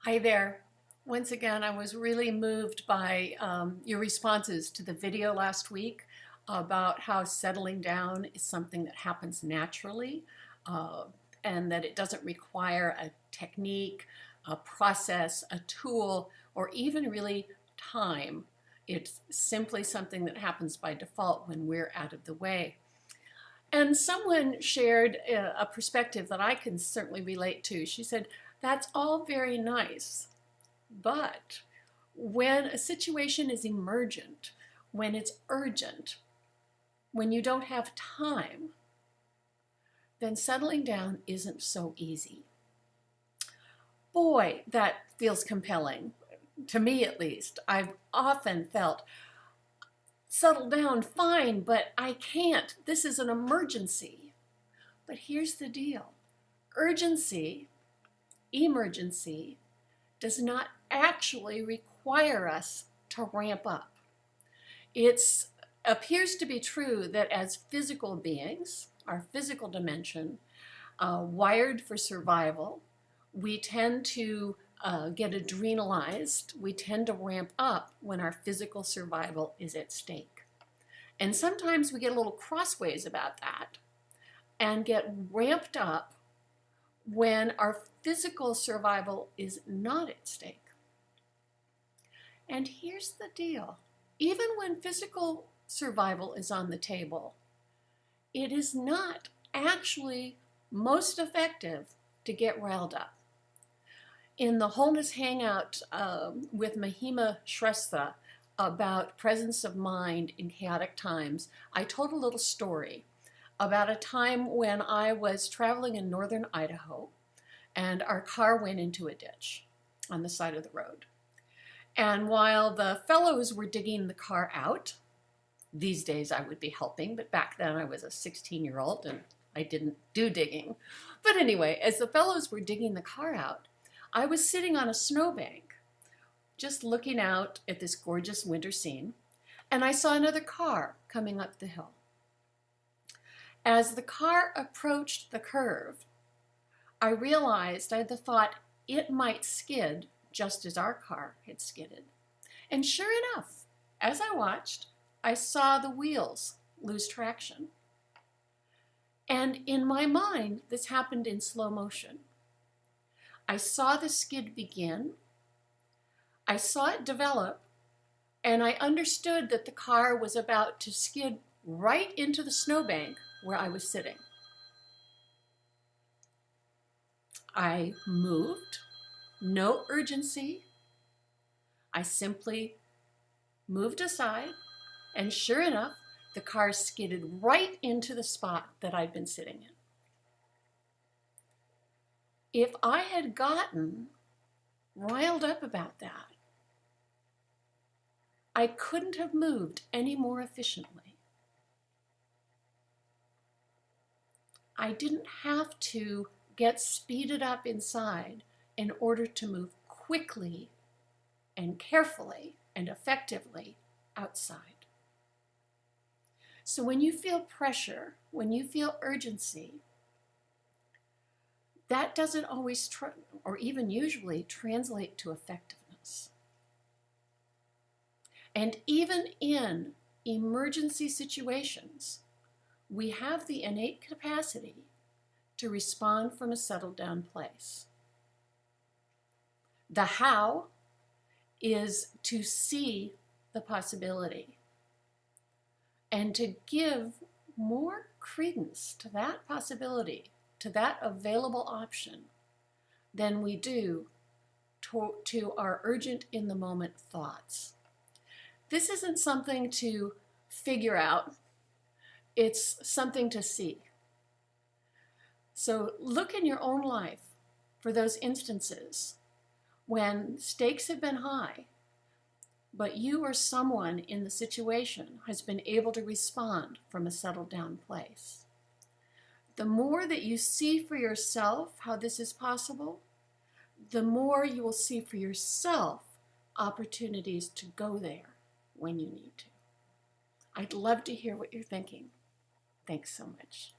Hi there. Once again, I was really moved by your responses to the video last week about how settling down is something that happens naturally uh, and that it doesn't require a technique, a process, a tool, or even really time. It's simply something that happens by default when we're out of the way. And someone shared a perspective that I can certainly relate to. She said, "That's all very nice. But when a situation is emergent, when it's urgent, when you don't have time, then settling down isn't so easy." Boy, that feels compelling, to me at least. I've often felt, settle down, fine, but I can't. This is an emergency. But here's the deal. Urgency, emergency, does not actually require us to ramp up. It appears to be true that as physical beings, our physical dimension, wired for survival, we tend to get adrenalized. We tend to ramp up when our physical survival is at stake. And sometimes we get a little crossways about that and get ramped up when our physical survival is not at stake. And here's the deal. Even when physical survival is on the table, it is not actually most effective to get riled up. In the Wholeness Hangout with Mahima Shrestha about presence of mind in chaotic times, I told a little story about a time when I was traveling in northern Idaho and our car went into a ditch on the side of the road. And while the fellows were digging the car out, these days I would be helping, but back then I was a 16-year-old and I didn't do digging. But anyway, as the fellows were digging the car out, I was sitting on a snowbank, just looking out at this gorgeous winter scene, and I saw another car coming up the hill. As the car approached the curve, I realized, I had the thought, it might skid just as our car had skidded. And sure enough, as I watched, I saw the wheels lose traction. And in my mind, this happened in slow motion. I saw the skid begin, I saw it develop, and I understood that the car was about to skid right into the snowbank where I was sitting. I moved, no urgency. I simply moved aside, and sure enough, the car skidded right into the spot that I'd been sitting in. If I had gotten riled up about that, I couldn't have moved any more efficiently. I didn't have to get speeded up inside in order to move quickly and carefully and effectively outside. So when you feel pressure, when you feel urgency, that doesn't always, or even usually, translate to effectiveness. And even in emergency situations, we have the innate capacity to respond from a settled down place. The how is to see the possibility and to give more credence to that possibility, to that available option, than we do to our urgent in the moment thoughts. This isn't something to figure out, it's something to see. So look in your own life for those instances when stakes have been high, but you or someone in the situation has been able to respond from a settled down place. The more that you see for yourself how this is possible, the more you will see for yourself opportunities to go there when you need to. I'd love to hear what you're thinking. Thanks so much.